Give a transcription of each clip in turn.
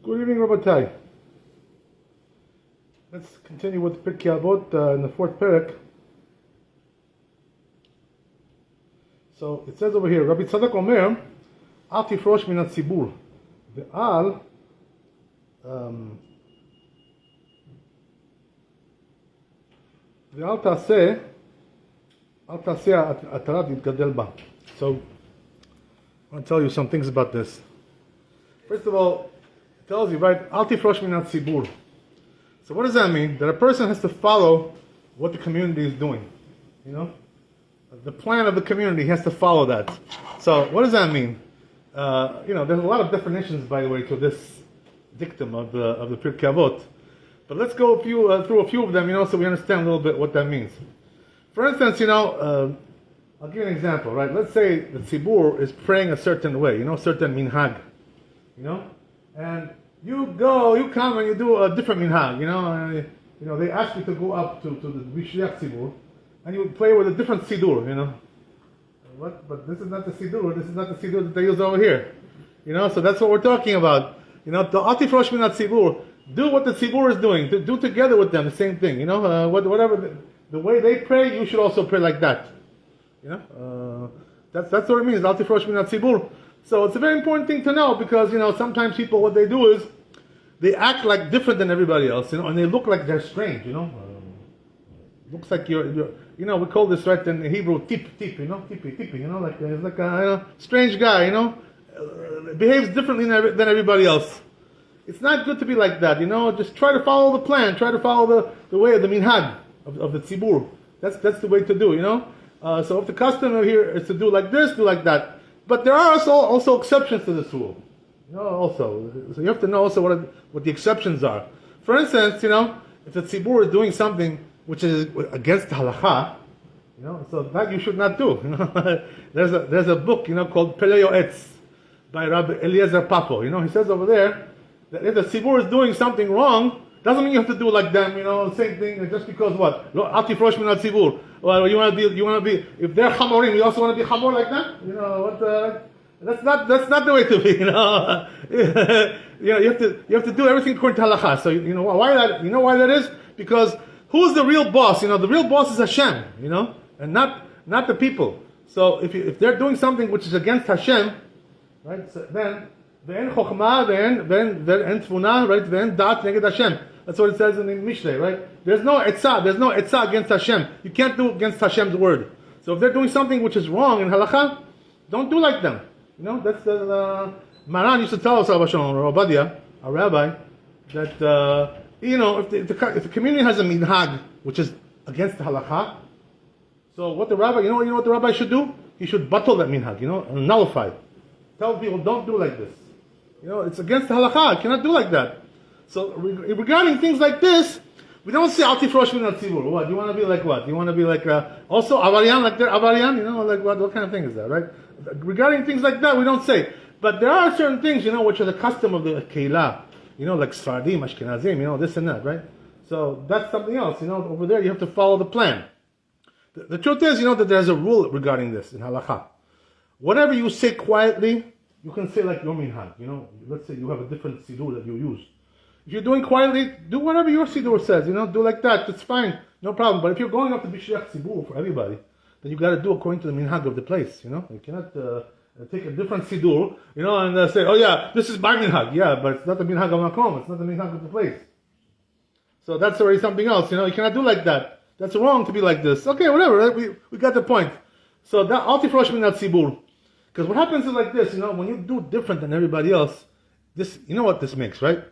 Good evening, Rabbi. Let's continue with Pirkeh Avot in the fourth Perek. So it says over here, Rabbi Tzadok Omer, Al tifrosh min hatzibur, ve'al ve'al taseh atarat yitgadel ba. So I want to tell you some things about this. First of all, it tells you, right, Al tifrosh min hatzibur. So what does that mean? That a person has to follow what the community is doing. You know? The plan of the community has to follow that. So what does that mean? There's a lot of definitions, by the way, to this dictum of the Pirkeh Avot. But let's go through a few of them, so we understand a little bit what that means. For instance, I'll give you an example, right? Let's say the tzibur is praying a certain way, certain minhag, and you come and you do a different minhag, and, they ask you to go up to the Bishliach tzibur, and you pray with a different sidur, What? But this is not the sidur. This is not the sidur that they use over here, So that's what we're talking about. The atifrosh min tzibur. Do what the tzibur is doing. Do together with them the same thing. Whatever the way they pray, you should also pray like that. That's what it means. Atifrosh min tzibur. So it's a very important thing to know because sometimes people, what they do is they act like different than everybody else, and they look like they're strange. Looks like you're we call this, right, in Hebrew, tipi, like he's like a strange guy, behaves differently than everybody else. It's not good to be like that, just try to follow the plan, try to follow the way of the minhag, of the tzibur. That's the way to do, So if the custom here is to do like this, do like that. But there are also exceptions to this rule, also. So you have to know also what the exceptions are. For instance, if the tzibur is doing something which is against halakha, so that you should not do. There's a book, called Pirkeh Avot by Rabbi Eliezer Papo. He says over there that if the tzibur is doing something wrong, doesn't mean you have to do like them. Same thing. Just because what? Al tifrosh min tzibur. Well, you want to be. If they're chamorim, you also want to be chamor like them. That's not the way to be. You have to do everything according to halakha. So why that? Why that is? Because who's the real boss? The real boss is Hashem, and not the people. So if they're doing something which is against Hashem, right? So then ve'en chokhmah, ve'en tfunah, right? Ve'en dat neged Hashem. That's what it says in the MISHNA, right? There's no etzah against Hashem. You can't do against Hashem's word. So if they're doing something which is wrong in halakha, don't do like them. That's the Maran used to tell us, our rabbi, that. If the community has a minhag which is against the halakha, so what the rabbi, what the rabbi should do? He should battle that minhag, and nullify it. Tell people, don't do like this. It's against the halakha. You cannot do like that. So regarding things like this, we don't say al tifrosh min hatzibur. What? You want to be like what? You want to be like also avarian, like they're avarian? Like what kind of thing is that, right? Regarding things like that, we don't say. But there are certain things, which are the custom of the keilah. Like Sfardim, Ashkenazim, this and that, right? So that's something else, over there you have to follow the plan. The truth is, that there's a rule regarding this in halakha. Whatever you say quietly, you can say like your minhag, let's say you have a different sidur that you use. If you're doing quietly, do whatever your sidur says, do like that, it's fine, no problem. But if you're going up to Bishliach tzibur for everybody, then you got to do according to the minhag of the place, You cannot take a different sidur, and say, oh yeah, this is my minhag. Yeah, but it's not the minhag of Makom. It's not the minhag of the place. So that's already something else. You cannot do like that. That's wrong to be like this. Okay, whatever. Right? We got the point. So that al tifrosh min tzibur. Because what happens is like this. When you do different than everybody else, this, what this makes, right?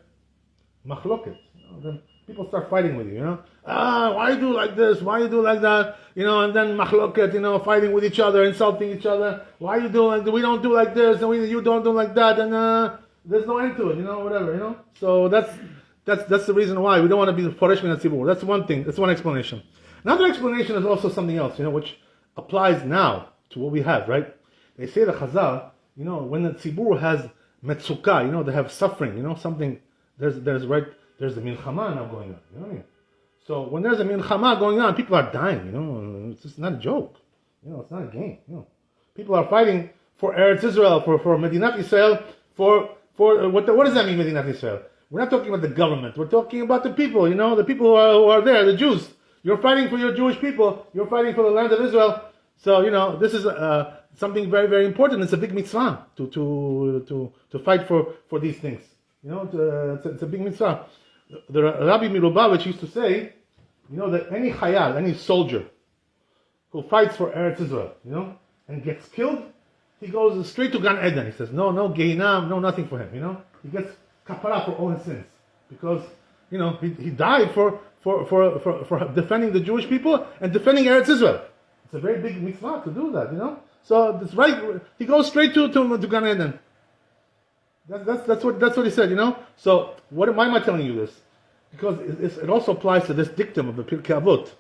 Machloket. Then people start fighting with you. Why you do like this? Why you do like that? And then machloket, fighting with each other, insulting each other. Why you do like we don't do like this, and you don't do like that, and there's no end to it, whatever, So that's the reason why we don't want to be the Poresh min hatzibur. That's one thing. That's one explanation. Another explanation is also something else, which applies now to what we have, right? They say the Chazal, when the tzibur has metzukah, they have suffering, something. There's a milchama now going on, you know what I mean? So when there's a milchama going on, people are dying, it's just not a joke. It's not a game, People are fighting for Eretz Israel, for Medinat Israel, for what does that mean, Medinat Israel? We're not talking about the government. We're talking about the people, the people who are there, the Jews. You're fighting for your Jewish people. You're fighting for the land of Israel. So, this is something very, very important. It's a big mitzvah to fight for these things. It's a big mitzvah. The Rabbi Milubavitch used to say, that any chayal, any soldier who fights for Eretz Israel, and gets killed, he goes straight to Gan Eden. He says, no Gehinam, no nothing for him, He gets kapara for all his sins. Because, he died for defending the Jewish people and defending Eretz Israel. It's a very big mitzvah to do that, So it's right, he goes straight to Gan Eden. That's what he said, So why am I telling you this? Because it also applies to this dictum of the Pirkeh Avot.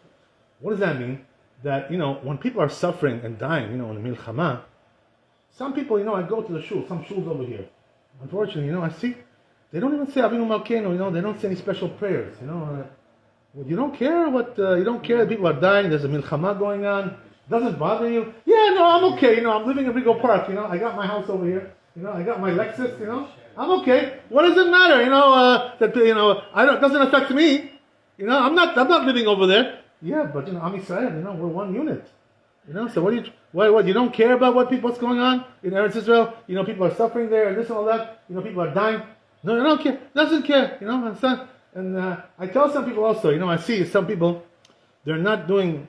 What does that mean? That, when people are suffering and dying, in the milchama, some people, I go to the shul, some shuls over here. Unfortunately, I see, they don't even say Avinu Malkeinu, they don't say any special prayers, You don't care you don't care that people are dying, there's a milchama going on, doesn't bother you? Yeah, no, I'm okay, I'm living in Rigo Park, I got my house over here, I got my Lexus, I'm okay. What does it matter, it doesn't affect me, I'm not living over there. Yeah, but Am Yisrael, we're one unit. So what you don't care about what's going on in Eretz Israel? People are suffering there and this and all that. People are dying. No, I don't care. Doesn't care. And I tell some people also, I see some people, they're not doing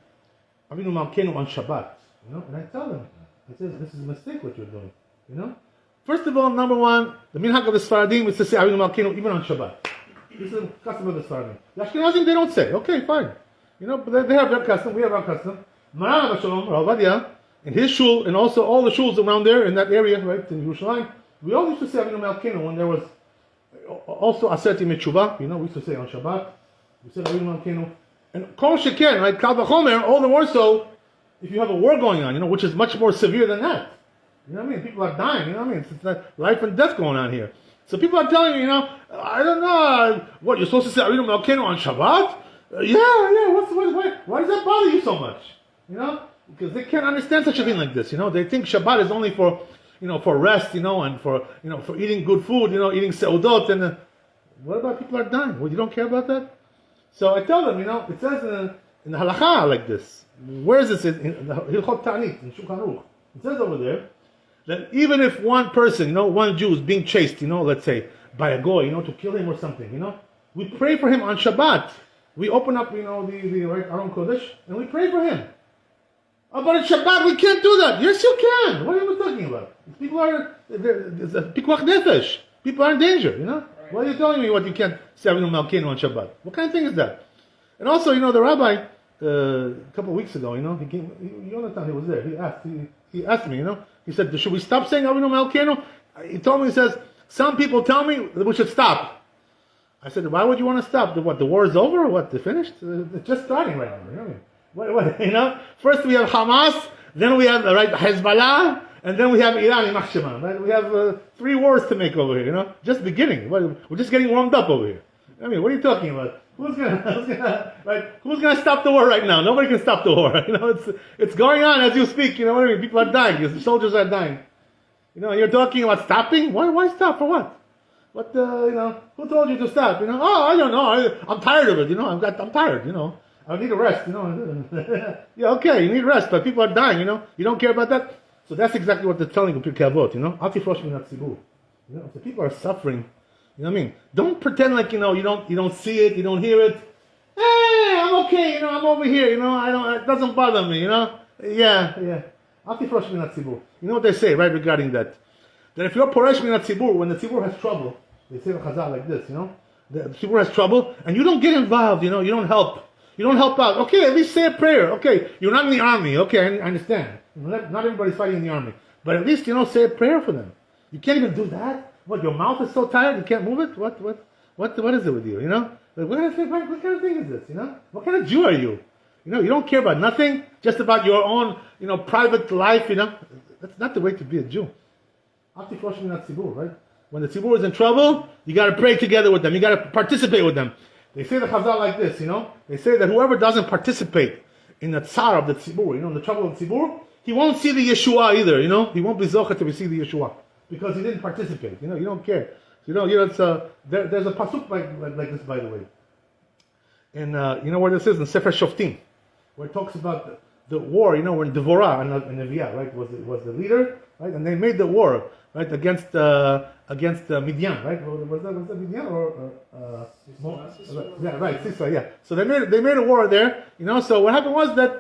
Avinu Malkeinu on Shabbat. And I tell them, this is a mistake what you're doing. First of all, number one, the minhag of the Sfaradim is to say Avinu Malkeinu even on Shabbat. This is the custom of the Sfaradim. The Ashkenazim, they don't say. Okay, fine. But they have their custom, we have our custom. Maran Abba Rav Ovadia, in his shul, and also all the shuls around there, in that area, right, in Yerushalayim, we all used to say Avinu Malkeinu when there was also Aseret Yemei Teshuvah, we used to say on Shabbat, we said Avinu Malkeinu. And Kol Sheken, right, Kal V'chomer, all the more so, if you have a war going on, which is much more severe than that. People are dying, it's like life and death going on here. So people are telling you, I don't know, what, you're supposed to say Avinu Malkeinu on Shabbat? Why does that bother you so much? Because they can't understand such a thing like this. They think Shabbat is only for, for rest, and for eating good food, eating seudot. And what about people are dying? Well, you don't care about that? So I tell them, it says in the halakha like this. Where is this? In the Hilchot Ta'anit, in Shulchan Aruch. It says over there that even if one person, one Jew is being chased, let's say by a goy, to kill him or something, we pray for him on Shabbat. We open up, the right Aron Kodesh, and we pray for him. But at Shabbat, we can't do that. Yes, you can. What are you talking about? People are, there's a pikuach nefesh. People are in danger, Why are you telling me what you can't say Avinu Malkeinu on Shabbat? What kind of thing is that? And also, the rabbi, a couple of weeks ago, he came, Yonatan, he was there. He asked me, he said, should we stop saying Avinu Malkeinu? He told me, he says, some people tell me that we should stop. I said, why would you want to stop? The war is over or what? They're finished? It's just starting right now. What, First we have Hamas, then we have Hezbollah, and then we have Iran, right? We have 3 wars to make over here, Just beginning. We're just getting warmed up over here. What are you talking about? Who's gonna stop the war right now? Nobody can stop the war. It's going on as you speak. People are dying. The soldiers are dying. You're talking about stopping. Why stop? For what? What who told you to stop? I don't know. I'm tired of it. I'm tired. I need a rest. Yeah, okay, you need rest, but people are dying. You don't care about that. So that's exactly what they're telling you, Pirkei Avot. Al tifrosh min hatzibur. So people are suffering. Don't pretend like you don't see it, you don't hear it. Hey, I'm okay. I'm over here. It doesn't bother me. Yeah. Al tifrosh min hatzibur. You know what they say, right, regarding that? That if you're poresh min hatzibur, when the tzibur has trouble, they say the chazal like this, the tzibur has trouble, and you don't get involved, you don't help. You don't help out. Okay, at least say a prayer. Okay, you're not in the army. Okay, I understand. Not everybody's fighting in the army. But at least, say a prayer for them. You can't even do that? What, your mouth is so tired you can't move it? What is it with you, What kind of thing is this, What kind of Jew are you? You don't care about nothing, just about your own, private life, That's not the way to be a Jew. Right? When the tzibur is in trouble, you got to pray together with them. You got to participate with them. They say the chazal like this, They say that whoever doesn't participate in the tsar of the tzibur, in the trouble of the tzibur, he won't see the Yeshua either, He won't be zocheh to see the Yeshua. because he didn't participate. You don't care. It's there's a pasuk like this, by the way. And you know where this is in Sefer Shoftim, where it talks about the war. When Devorah and Neviah, right, was the leader, right, and they made the war, right, against Midian, right? Was that Midian or yeah, right, Sisera, yeah. So they made a war there. So what happened was that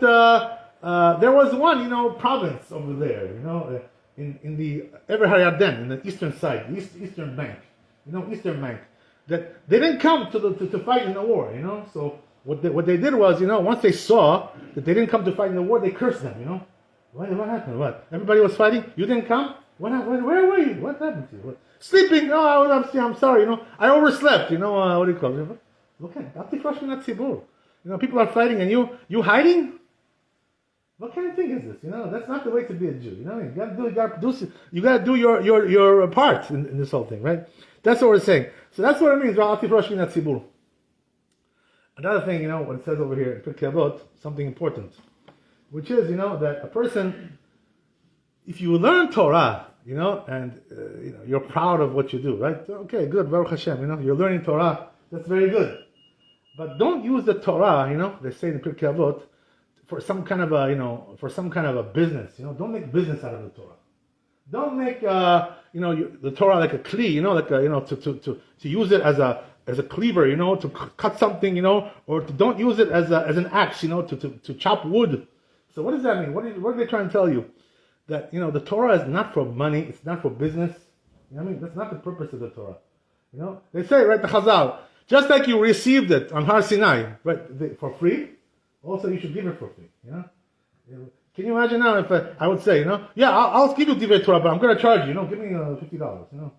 there was one province over there, in the Ever Hayarden, in the eastern side, the eastern bank, eastern bank, that they didn't come to fight in the war, So what they did was, once they saw that they didn't come to fight in the war, they cursed them, What happened? What? Everybody was fighting. You didn't come. What happened? Where were you? What happened to you? What? Sleeping? Oh, I'm sorry. I overslept. What do you call it? Okay, people are fighting and you hiding. What kind of thing is this? That's not the way to be a Jew. You gotta do your part in this whole thing, right? That's what we're saying. So that's what it means. Another thing, what it says over here in Pirkeh Avot, something important, which is, that a person, if you learn Torah, and you're proud of what you do, right? Okay, good, Baruch Hashem, you're learning Torah, that's very good. But don't use the Torah, they say in Pirkei Avot, for some kind of a business, don't make business out of the Torah. Don't make, the Torah like a kli, to use it as a cleaver, to cut something, or don't use it as an axe, to chop wood. So what does that mean? What are they trying to tell you? That, the Torah is not for money, it's not for business. That's not the purpose of the Torah. They say, right, the Chazal, just like you received it on Har Sinai, right, for free, also you should give it for free. Can you imagine now if I would say, yeah, I'll give you Divrei Torah, but I'm going to charge you, give me $50,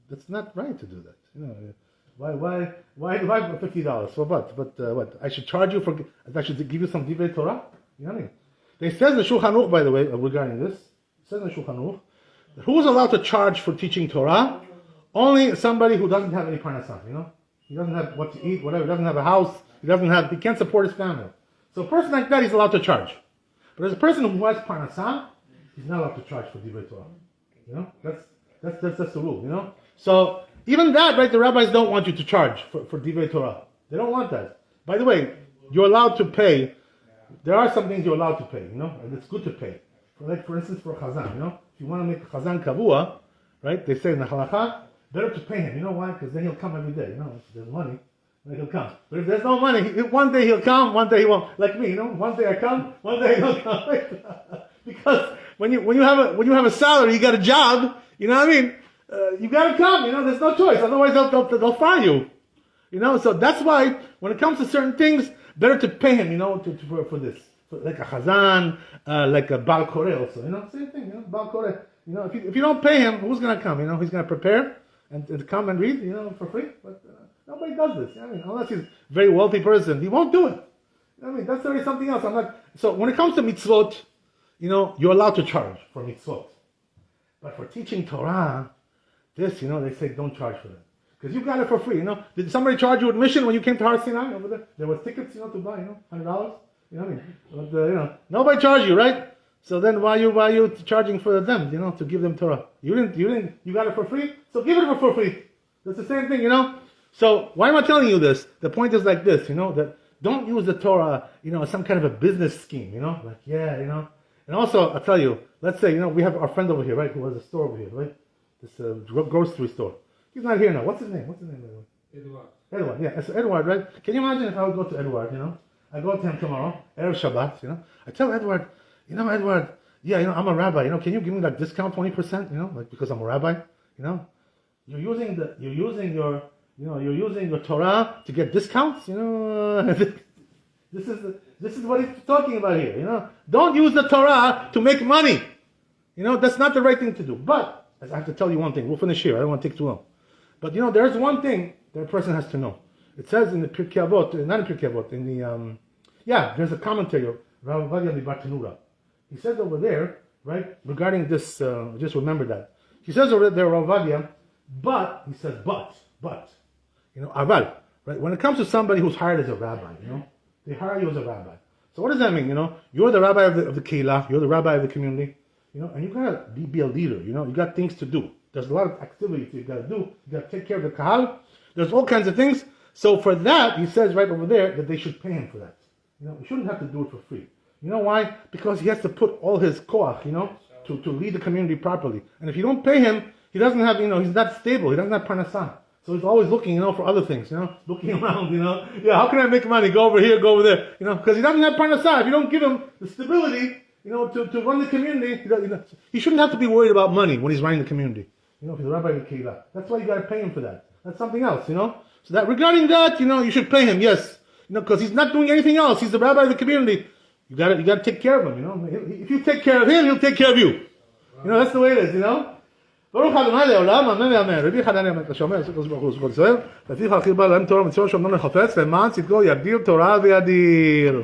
that's not right to do that. Why $50? For what? But what? I should charge you I should give you some Divrei Torah? They says in the Shulchan Aruch, by the way, regarding this, it says in the Shulchan Aruch, who is allowed to charge for teaching Torah? Only somebody who doesn't have any parnasah, He doesn't have what to eat, whatever. He doesn't have a house. He can't support his family. So a person like that, he's allowed to charge. But as a person who has parnasah, he's not allowed to charge for Divrei Torah. That's the rule, So even that, right, the rabbis don't want you to charge for Divrei Torah. They don't want that. By the way, you're allowed to pay. There are some things you're allowed to pay, and it's good to pay. For instance, for Chazan, if you want to make a Chazan Kavua, right, they say in the Halakha, better to pay him. You know why? Because then he'll come every day. If there's money, then he'll come. But if there's no money, one day he'll come, one day he won't. Like me, one day I come, one day he don't come. Because when you have a salary, you got a job, you got to come, there's no choice. Otherwise they'll fire you. So that's why when it comes to certain things, better to pay him, for this. Like a Chazan, like a Baal Koreh also, same thing, Baal Koreh. If you don't pay him, who's going to come? He's going to prepare and come and read, for free. But nobody does this. Unless he's a very wealthy person, he won't do it. That's already something else. So when it comes to mitzvot, you're allowed to charge for mitzvot. But for teaching Torah, they say don't charge for that. Because you got it for free, Did somebody charge you admission when you came to Har Sinai over there? There was tickets, to buy, $100. But, nobody charged you, right? So then why you charging for them, to give them Torah? You got it for free? So give it for free. That's the same thing, So why am I telling you this? The point is like this, that don't use the Torah, as some kind of a business scheme, And also, I'll tell you, let's say, we have our friend over here, right, who has a store over here, right? This grocery store. He's not here now. What's his name? Edward, yeah. So Edward, right? Can you imagine if I would go to Edward, I go to him tomorrow, Erev Shabbat, I tell Edward, Edward, yeah, I'm a rabbi, can you give me like discount 20%, because I'm a rabbi, You're using your Torah to get discounts, This is what he's talking about here, Don't use the Torah to make money. That's not the right thing to do. But I have to tell you one thing. We'll finish here. I don't want to take too long. But there's one thing that a person has to know. It says in the Pirkei Avot, not in Pirkei Avot, in the there's a commentary of Rabbi Bartanura. He says over there, right, regarding this, just remember that. He says over there, Rabbi, but aval, right? When it comes to somebody who's hired as a rabbi, they hire you as a rabbi. So what does that mean? You're the rabbi of the keilah, you're the rabbi of the community. and you gotta be a leader, you got things to do. There's a lot of activities you gotta do. You gotta take care of the kahal. There's all kinds of things. So for that, he says right over there that they should pay him for that. You shouldn't have to do it for free. You know why? Because he has to put all his koach, to lead the community properly. And if you don't pay him, he doesn't have, he's not stable. He doesn't have parnassah. So he's always looking, for other things, looking around, how can I make money? Go over here, go over there, because he doesn't have parnassah. If you don't give him the stability, to run the community, he shouldn't have to be worried about money when he's running the community. If he's a rabbi of the keilah. That's why you got to pay him for that. That's something else, So that regarding that, you should pay him, yes, because he's not doing anything else. He's the rabbi of the community. You got to take care of him, If you take care of him, he'll take care of you. That's the way it is, ברוך ה' לעולם, אמן ואמן. רבי חנניה אומר, שאומר, הקדוש ברוך הוא זכות ישראל, לפיכך חיבר להם תורה ומצוות שאומנם לחפץ, למען צדקו יגדיר תורה וידיר.